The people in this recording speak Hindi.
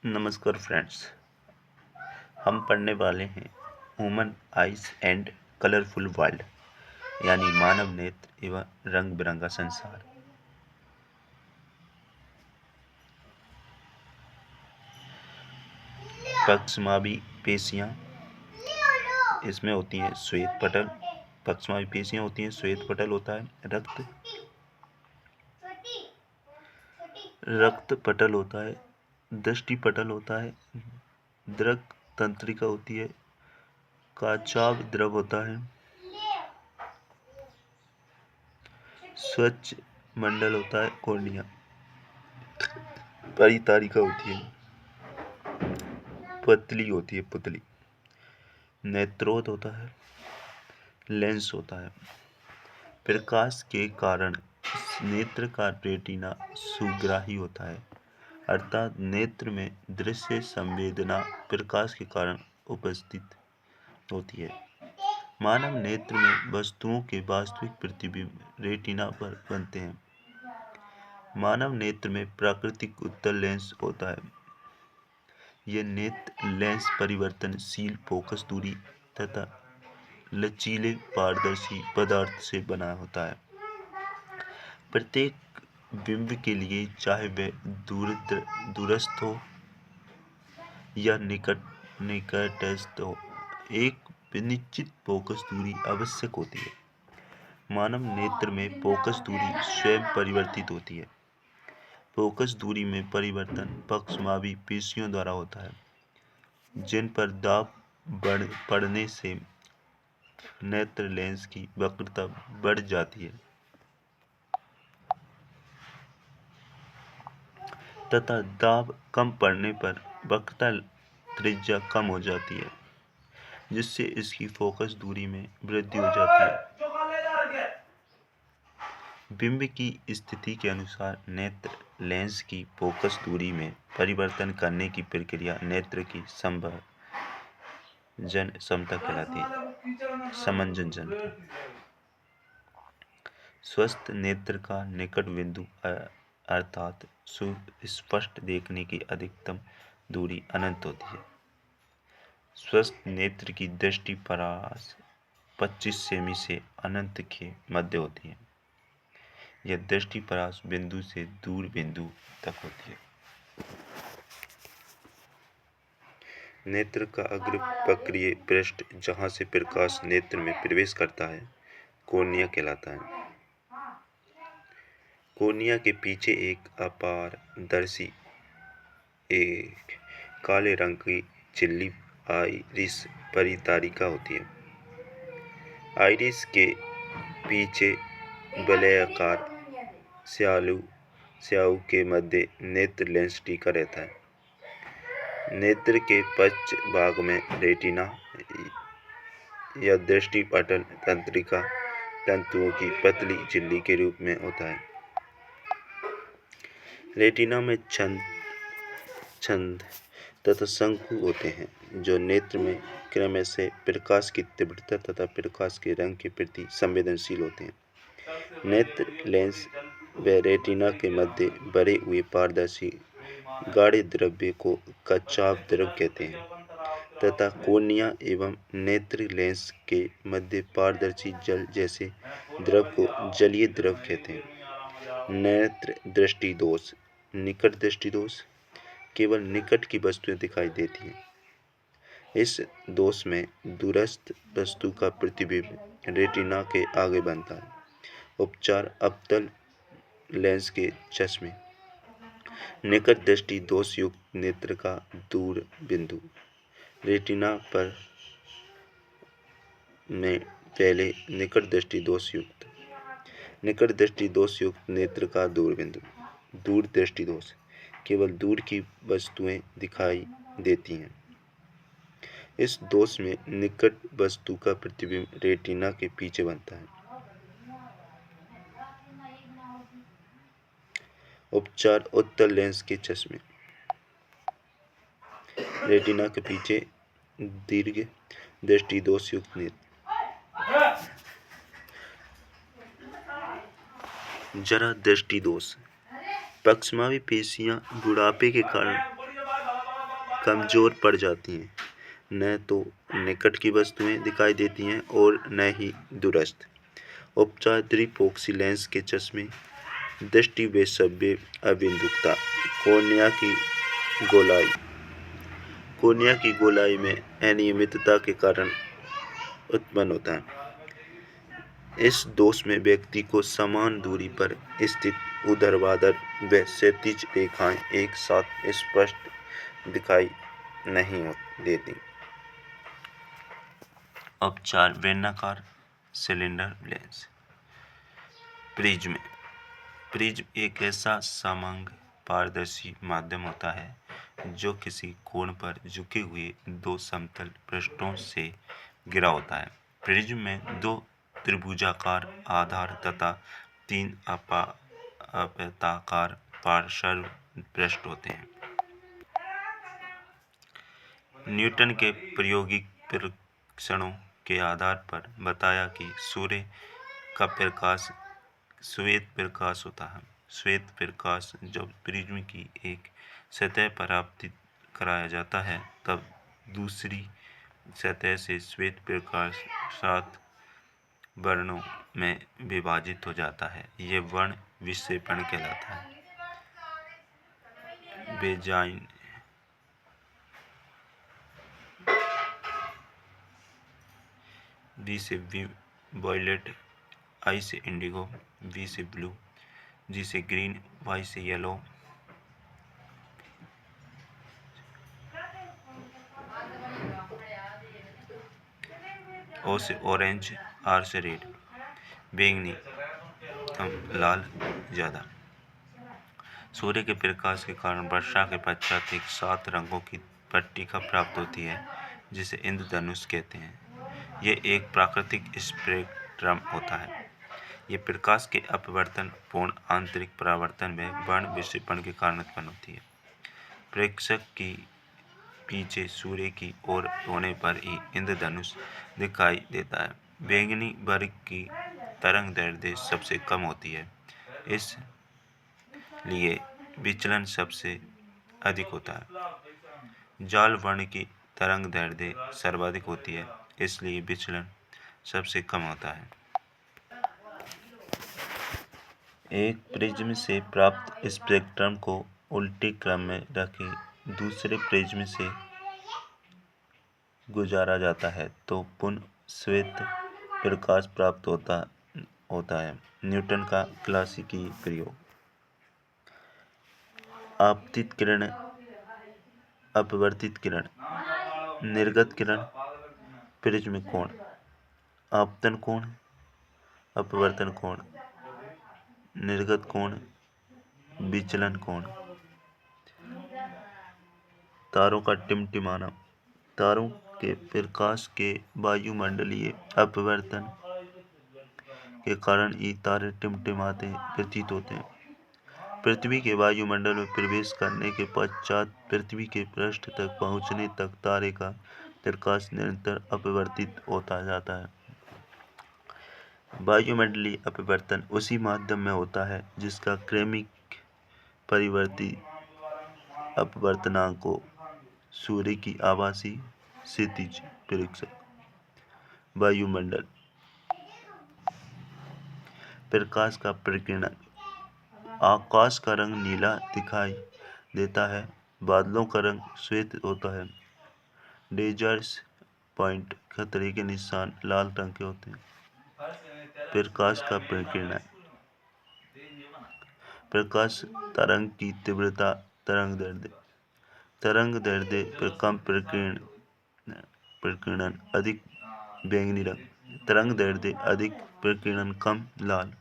नमस्कार फ्रेंड्स, हम पढ़ने वाले हैं human eyes and colourful world यानी मानव नेत्र एवं रंग बिरंगा संसार। पक्षमावी पेशियां इसमें होती हैं श्वेत पटल। पक्षमावी पेशियां होती हैं श्वेत पटल होता है, रक्त पटल होता है, दृष्टि पटल होता है, दृक तंत्रिका होती है, काचाभ द्रव होता है, स्वच्छ मंडल होता है, कॉर्निया परितारिका होती है, पतली होती है पुतली, नेत्रोद होता है, लेंस होता है। प्रकाश के कारण नेत्र का रेटिना सुग्राही होता है, अर्थात नेत्र में दृश्य संवेदना प्रकाश के कारण उपस्थित होती है। मानव नेत्र में वस्तुओं के वास्तविक प्रतिबिंब रेटिना पर बनते हैं। मानव नेत्र में प्राकृतिक उत्तल लेंस होता है। यह नेत्र लेंस परिवर्तनशील फोकस दूरी तथा लचीले पारदर्शी पदार्थ से बना होता है। प्रत्येक बिंब के लिए, चाहे वह दूरस्थ हो या निकटस्थ हो, एक निश्चित फोकस दूरी आवश्यक होती है। मानव नेत्र में फोकस दूरी स्वयं परिवर्तित होती है। फोकस दूरी में परिवर्तन पक्षमावी पेशियों द्वारा होता है, जिन पर दाब पड़ने से नेत्र लेंस की वक्रता बढ़ जाती है तथा दाब कम पड़ने पर वक्रता त्रिज्या कम हो जाती है, जिससे इसकी फोकस दूरी में वृद्धि हो जाती है। बिंब की स्थिति के अनुसार नेत्र लेंस की फोकस दूरी में परिवर्तन करने की प्रक्रिया नेत्र की समंजन क्षमता कहलाती है। समंजन क्षमता स्वस्थ नेत्र का निकट बिंदु अर्थात सुस्पष्ट देखने की अधिकतम दूरी अनंत होती है। स्वस्थ नेत्र की दृष्टि परास 25 सेमी से अनंत के मध्य होती है। यह दृष्टि परास बिंदु से दूर बिंदु तक होती है। नेत्र का अग्र वक्रीय पृष्ठ, जहाँ से प्रकाश नेत्र में प्रवेश करता है, कॉर्निया कहलाता है। कॉर्निया के पीछे एक अपारदर्शी एक काले रंग की झिल्ली आइरिस परितारिका होती है। आइरिस के पीछे वलयाकार स्याही के मध्य नेत्र लेंस टिका रहता है। नेत्र के पश्च भाग में रेटिना या दृष्टि पटल तंत्रिका तंतुओं की पतली झिल्ली के रूप में होता है। रेटिना में छंद तथा शंकु होते हैं, जो नेत्र में क्रमशः प्रकाश की तीव्रता तथा प्रकाश के रंग के प्रति संवेदनशील होते हैं। नेत्र लेंस व रेटिना के मध्य भरे हुए पारदर्शी गाढ़े द्रव्य को काचाभ द्रव कहते हैं तथा कॉर्निया एवं नेत्र लेंस के मध्य पारदर्शी जल जैसे द्रव को जलीय द्रव कहते हैं। नेत्र दृष्टि दोष। निकट दृष्टि दोष केवल निकट की वस्तुएं दिखाई देती हैं। इस दोष में दूरस्थ वस्तु का प्रतिबिंब रेटिना के आगे बनता है। उपचार अवतल लेंस के चश्मे। निकट दृष्टि दोष युक्त नेत्र का दूर बिंदु रेटिना पर में पहले निकट दृष्टि दोष युक्त नेत्र का दूर बिंदु। दूर दृष्टि दोष केवल दूर की वस्तुएं दिखाई देती हैं। इस दोष में निकट वस्तु का प्रतिबिंब रेटिना के पीछे बनता है। उपचार उत्तल लेंस के चश्मे। रेटिना के पीछे दीर्घ दृष्टि दोष युक्त नेत्र। जरा दृष्टि दोष। पक्षमावी पेशियां बुढ़ापे के कारण कमजोर पड़ जाती हैं, न तो निकट की वस्तुएं दिखाई देती हैं और न ही दूरस्थ। उपचार त्रिफोक्सी लेंस के चश्मे, दृष्टि वैषम्य अबिंदुकता, कोर्निया की गोलाई में अनियमितता के कारण उत्पन्न होता है। इस दोष में व्यक्ति को समान दूरी पर स्थित ऊर्ध्वाधर व क्षैतिज रेखाएं एक साथ स्पष्ट दिखाई नहीं देती। उपचार बेलनाकार सिलेंडर लेंस। प्रिज्म एक ऐसा समंग पारदर्शी माध्यम होता है जो किसी कोण पर झुके हुए दो समतल पृष्ठों से घिरा होता है। प्रिज्म में दो त्रिभुजाकार आधार तथा तीन आयताकार पार्श्व पृष्ठ होते हैं। न्यूटन के प्रायोगिक परीक्षणों के आधार पर बताया कि सूर्य का प्रकाश श्वेत प्रकाश होता है। श्वेत प्रकाश जब प्रिज्म की एक सतह पर आपतित कराया जाता है तब दूसरी सतह से श्वेत प्रकाश 7 वर्णों में विभाजित हो जाता है। ये वर्ण विक्षेपण कहलाता है। बेंजाइन बी से वायलेट, आई से इंडिगो, वी से ब्लू, जी से ग्रीन, वाई से येलो, ओ से ऑरेंज, आर से रेड। बैंगनी कम, लाल ज़्यादा। सूर्य के प्रकाश के कारण वर्षा के पश्चात एक 7 रंगों की पट्टिका प्राप्त होती है जिसे इंद्रधनुष कहते हैं। यह एक प्राकृतिक स्पेक्ट्रम होता है। ये प्रकाश के अपवर्तन, पूर्ण आंतरिक परावर्तन में वर्ण विक्षेपण के कारण उत्पन्न होती है। प्रेक्षक की पीछे सूर्य की ओर होने पर ही इंद्रधनुष दिखाई देता है। बैंगनी वर्ग की तरंग दैर्ध्य सबसे कम होती है, इसलिए विचलन सबसे अधिक होता है। जाल वर्ण की तरंग दैर्ध्य सर्वाधिक होती है, इसलिए विचलन सबसे कम होता है। एक प्रिज्म से प्राप्त स्पेक्ट्रम को उल्टे क्रम में रखे दूसरे प्रिज्म से गुजारा जाता है तो पुनः श्वेत प्रकाश प्राप्त होता है। न्यूटन का क्लासिकी प्रयोग। आपतित किरण, अपवर्तित किरण, निर्गत किरण, प्रिज्म कोण, आपतन कोण, अपवर्तन कोण, निर्गत कोण, विचलन कोण। तारों का टिमटिमाना। तारों के प्रकाश के वायुमंडलीय अपवर्तन के कारण ये तारे टिमटिमाते प्रतीत होते हैं। पृथ्वी के वायुमंडल में प्रवेश करने के पश्चात पृथ्वी के पृष्ठ तक पहुंचने तक तारे का प्रकाश निरंतर अपवर्तित होता जाता है। वायुमंडलीय अपवर्तन उसी माध्यम में होता है जिसका क्रमिक परिवर्ती अपवर्तनांक को सूर्य की आभासी क्षितिज परीक्षक। वायुमंडल। प्रकाश का प्रकीर्णन। आकाश का रंग नीला दिखाई देता है, बादलों का रंग श्वेत होता है। डेजर्स पॉइंट खतरे के निशान लाल रंग के होते हैं। प्रकाश का प्रकीर्णन। प्रकाश तरंग की तीव्रता, तरंग दैर्ध्य पर कम प्रकीर्णन, अधिक बैंगनी रंग। तरंग दैर्ध्य अधिक, प्रकीर्णन कम, लाल।